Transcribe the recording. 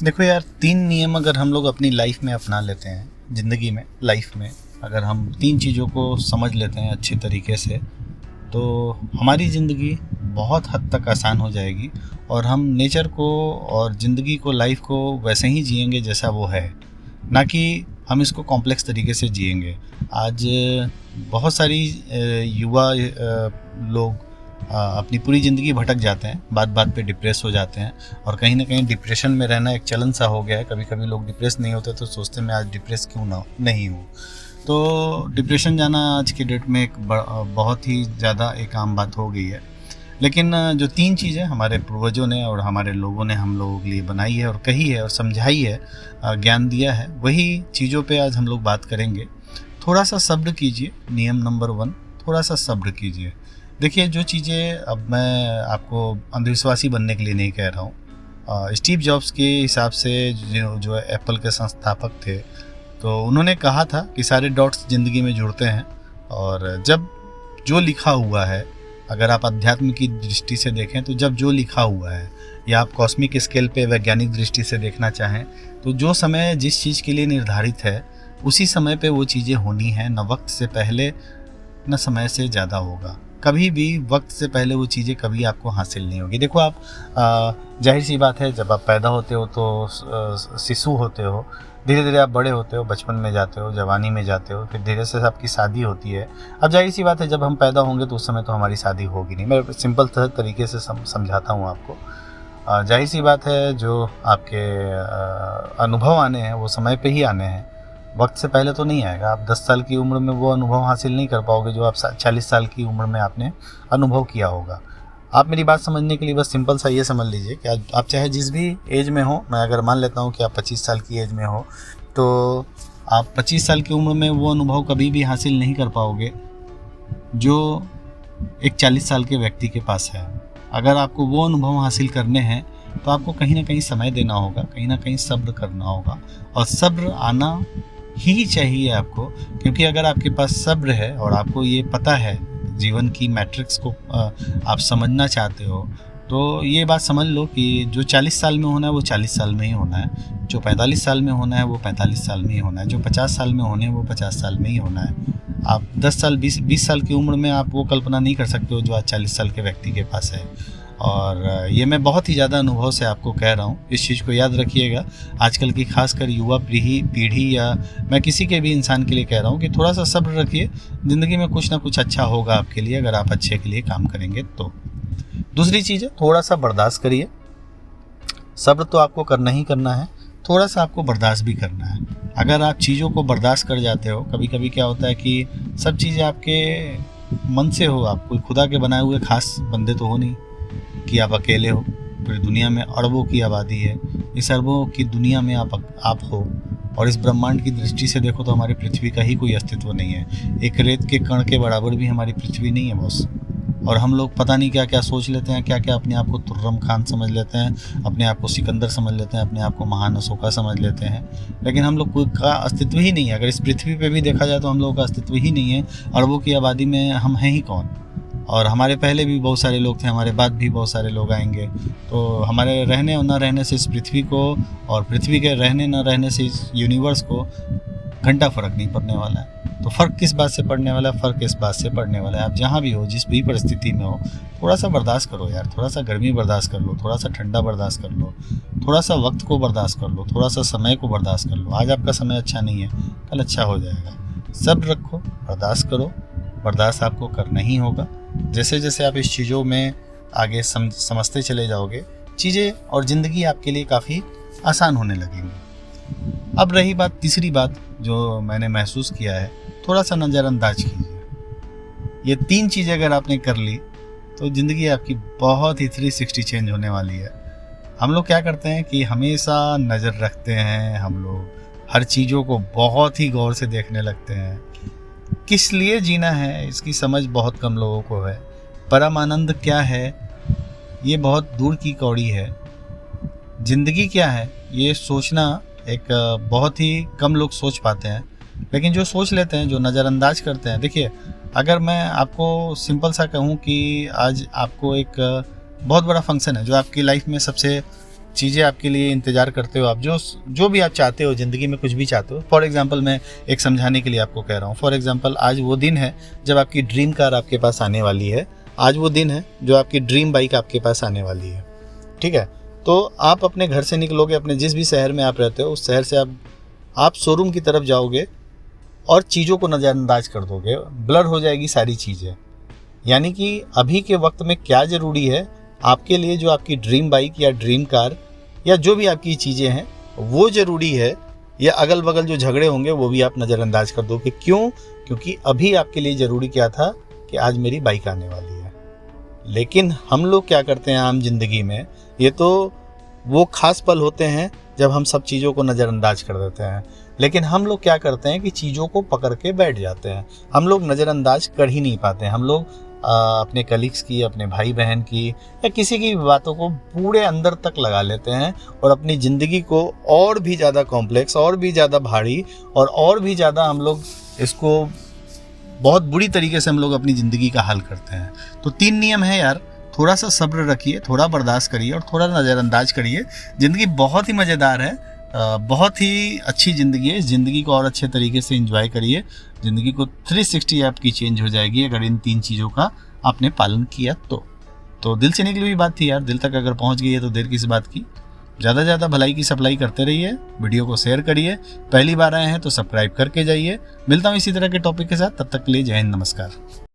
देखो यार, 3 नियम अगर हम लोग अपनी लाइफ में अपना लेते हैं, ज़िंदगी में, लाइफ में, अगर हम 3 चीज़ों को समझ लेते हैं अच्छे तरीके से, तो हमारी ज़िंदगी बहुत हद तक आसान हो जाएगी और हम नेचर को और ज़िंदगी को, लाइफ को वैसे ही जिएंगे जैसा वो है, ना कि हम इसको कॉम्प्लेक्स तरीके से जिएंगे। आज बहुत सारी युवा लोग अपनी पूरी ज़िंदगी भटक जाते हैं, बात बात पे डिप्रेस हो जाते हैं और कहीं ना कहीं डिप्रेशन में रहना एक चलन सा हो गया है। कभी कभी लोग डिप्रेस नहीं होते तो सोचते मैं आज डिप्रेस क्यों ना नहीं हूँ। तो डिप्रेशन जाना आज की डेट में एक बहुत ही ज़्यादा एक आम बात हो गई है। लेकिन जो 3 चीज़ें हमारे पूर्वजों ने और हमारे लोगों ने हम लोगों के लिए बनाई है और कही है और समझाई है, ज्ञान दिया है, वही चीज़ों पे आज हम लोग बात करेंगे। थोड़ा सा सब्र कीजिए। नियम नंबर 1, थोड़ा सा सब्र कीजिए। देखिए, जो चीज़ें, अब मैं आपको अंधविश्वासी बनने के लिए नहीं कह रहा हूँ। स्टीव जॉब्स के हिसाब से जो एप्पल के संस्थापक थे, तो उन्होंने कहा था कि सारे डॉट्स ज़िंदगी में जुड़ते हैं और जब जो लिखा हुआ है, अगर आप अध्यात्म की दृष्टि से देखें तो जब जो लिखा हुआ है, या आप कॉस्मिक स्केल पे वैज्ञानिक दृष्टि से देखना चाहें तो जो समय जिस चीज़ के लिए निर्धारित है उसी समय पे वो चीज़ें होनी हैं, न वक्त से पहले न समय से ज़्यादा होगा। कभी भी वक्त से पहले वो चीज़ें कभी आपको हासिल नहीं होगी। देखो, आप जाहिर सी बात है, जब आप पैदा होते हो तो शिशु होते हो, धीरे धीरे आप बड़े होते हो, बचपन में जाते हो, जवानी में जाते हो, फिर धीरे से आपकी शादी होती है। अब जाहिर सी बात है, जब हम पैदा होंगे तो उस समय तो हमारी शादी होगी नहीं। मैं सिंपल तरीके से समझाता हूँ आपको। जाहिर सी बात है, जो आपके अनुभव आने हैं वो समय पे ही आने हैं, वक्त से पहले तो नहीं आएगा। आप 10 साल की उम्र में वो अनुभव हासिल नहीं कर पाओगे जो आप 40 साल की उम्र में आपने अनुभव किया होगा। आप मेरी बात समझने के लिए बस सिंपल सा ये समझ लीजिए कि आप चाहे जिस भी एज में हो, मैं अगर मान लेता हूँ कि आप 25 साल की एज में हो, तो आप 25 साल की उम्र में वो अनुभव कभी भी हासिल नहीं कर पाओगे जो एक 40 साल के व्यक्ति के पास है। अगर आपको वो अनुभव हासिल करने हैं तो आपको कहीं ना कहीं समय देना होगा, कहीं ना कहीं सब्र करना होगा, और सब्र आना ही चाहिए आपको। क्योंकि अगर आपके पास सब्र है और आपको ये पता है, जीवन की मैट्रिक्स को आप समझना चाहते हो, तो ये बात समझ लो कि जो 40 साल में होना है वो 40 साल में ही होना है, जो 45 साल में होना है वो 45 साल में ही होना है, जो 50 साल में होने हैं वो 50 साल में ही होना है। आप 10 साल 20 साल की उम्र में आप वो कल्पना नहीं कर सकते हो जो आज 40 साल के व्यक्ति के पास है। और ये मैं बहुत ही ज़्यादा अनुभव से आपको कह रहा हूँ। इस चीज़ को याद रखिएगा। आजकल की खासकर युवा पीढ़ी या मैं किसी के भी इंसान के लिए कह रहा हूँ कि थोड़ा सा सब्र रखिए। ज़िंदगी में कुछ ना कुछ अच्छा होगा आपके लिए, अगर आप अच्छे के लिए काम करेंगे तो। दूसरी चीज़ है, थोड़ा सा बर्दाश्त करिए। सब्र तो आपको करना ही करना है, थोड़ा सा आपको बर्दाश्त भी करना है। अगर आप चीज़ों को बर्दाश्त कर जाते हो, कभी कभी क्या होता है कि सब चीज़ें आपके मन से हो, आप कोई खुदा के बनाए हुए खास बंदे तो हो नहीं कि आप अकेले हो। पूरी दुनिया में अरबों की आबादी है, इस अरबों की दुनिया में आप हो, और इस ब्रह्मांड की दृष्टि से देखो तो हमारी पृथ्वी का ही कोई अस्तित्व नहीं है। एक रेत के कण के बराबर भी हमारी पृथ्वी नहीं है बॉस। और हम लोग पता नहीं क्या क्या सोच लेते हैं, क्या क्या अपने आप को तुर्रम खान समझ लेते हैं, अपने आप को सिकंदर समझ लेते हैं, अपने आप को महान अशोका समझ लेते हैं, लेकिन हम लोग का अस्तित्व ही नहीं है। अगर इस पृथ्वी पे भी देखा जाए तो हम लोगों का अस्तित्व ही नहीं है। अरबों की आबादी में हम हैं ही कौन? और हमारे पहले भी बहुत सारे लोग थे, हमारे बाद भी बहुत सारे लोग आएंगे। तो हमारे रहने और न रहने से इस पृथ्वी को, और पृथ्वी के रहने न रहने से इस यूनिवर्स को घंटा फ़र्क नहीं पड़ने वाला है। तो फ़र्क किस बात से पड़ने वाला है? फ़र्क इस बात से पड़ने वाला है, आप जहाँ भी हो, जिस भी परिस्थिति में हो, थोड़ा सा बर्दाश्त करो यार। थोड़ा सा गर्मी बर्दाश्त कर लो, थोड़ा सा ठंडा बर्दाश्त कर लो, थोड़ा सा वक्त को बर्दाश्त कर लो, थोड़ा सा समय को बर्दाश्त कर लो। आज आपका समय अच्छा नहीं है, कल अच्छा हो जाएगा। सब्र रखो, बर्दाश्त करो, बर्दाश्त आपको करना ही होगा। जैसे जैसे आप इस चीज़ों में आगे समझते चले जाओगे, चीज़ें और ज़िंदगी आपके लिए काफ़ी आसान होने लगेंगी। अब रही बात, तीसरी बात जो मैंने महसूस किया है, थोड़ा सा नज़रअंदाज कीजिए। ये 3 चीज़ें अगर आपने कर ली तो ज़िंदगी आपकी बहुत ही 360 चेंज होने वाली है। हम लोग क्या करते हैं कि हमेशा नज़र रखते हैं, हम लोग हर चीज़ों को बहुत ही गौर से देखने लगते हैं। किस लिए जीना है इसकी समझ बहुत कम लोगों को है। परम आनंद क्या है ये बहुत दूर की कौड़ी है। ज़िंदगी क्या है ये सोचना एक बहुत ही कम लोग सोच पाते हैं। लेकिन जो सोच लेते हैं, जो नज़रअंदाज करते हैं, देखिए, अगर मैं आपको सिंपल सा कहूँ कि आज आपको एक बहुत बड़ा फंक्शन है जो आपकी लाइफ में सबसे चीज़ें आपके लिए इंतज़ार करते हो, आप जो भी आप चाहते हो ज़िंदगी में, कुछ भी चाहते हो। फॉर एग्जांपल मैं एक समझाने के लिए आपको कह रहा हूँ। फॉर एग्जांपल आज वो दिन है जब आपकी ड्रीम कार आपके पास आने वाली है। आज वो दिन है जो आपकी ड्रीम बाइक आपके पास आने वाली है, ठीक है। तो आप अपने घर से निकलोगे, अपने जिस भी शहर में आप रहते हो उस शहर से आप शोरूम की तरफ जाओगे और चीज़ों को नज़रअंदाज कर दोगे, ब्लर हो जाएगी सारी चीज़ें। यानी कि अभी के वक्त में क्या ज़रूरी है आपके लिए, जो आपकी ड्रीम बाइक या ड्रीम कार या जो भी आपकी चीज़ें हैं वो ज़रूरी है, या अगल बगल जो झगड़े होंगे वो भी आप नज़रअंदाज कर दोगे। क्यों? क्योंकि अभी आपके लिए ज़रूरी क्या था कि आज मेरी बाइक आने वाली है। लेकिन हम लोग क्या करते हैं आम जिंदगी में, ये तो वो खास पल होते हैं जब हम सब चीज़ों को नज़रअंदाज कर देते हैं। लेकिन हम लोग क्या करते हैं कि चीज़ों को पकड़ के बैठ जाते हैं। हम लोग नज़रअंदाज कर ही नहीं पाते हैं। हम लोग अपने कलीग्स की, अपने भाई बहन की या किसी की बातों को पूरे अंदर तक लगा लेते हैं और अपनी ज़िंदगी को और भी ज़्यादा कॉम्प्लेक्स, और भी ज़्यादा भारी और भी ज़्यादा हम लोग इसको बहुत बुरी तरीके से हम लोग अपनी ज़िंदगी का हल करते हैं। तो 3 नियम है यार, थोड़ा सा सब्र रखिए, थोड़ा बर्दाश्त करिए और थोड़ा नज़रअंदाज करिए। ज़िंदगी बहुत ही मज़ेदार है, बहुत ही अच्छी ज़िंदगी है। इस ज़िंदगी को और अच्छे तरीके से एंजॉय करिए। ज़िंदगी को 360 आपकी चेंज हो जाएगी अगर इन 3 चीज़ों का आपने पालन किया तो दिल से निकली हुई बात थी यार, दिल तक अगर पहुंच गई है तो देर किस बात की। ज़्यादा से ज़्यादा भलाई की सप्लाई करते रहिए, वीडियो को शेयर करिए, पहली बार आए हैं तो सब्सक्राइब करके जाइए। मिलता हूँ इसी तरह के टॉपिक के साथ, तब तक के लिए जय हिंद, नमस्कार।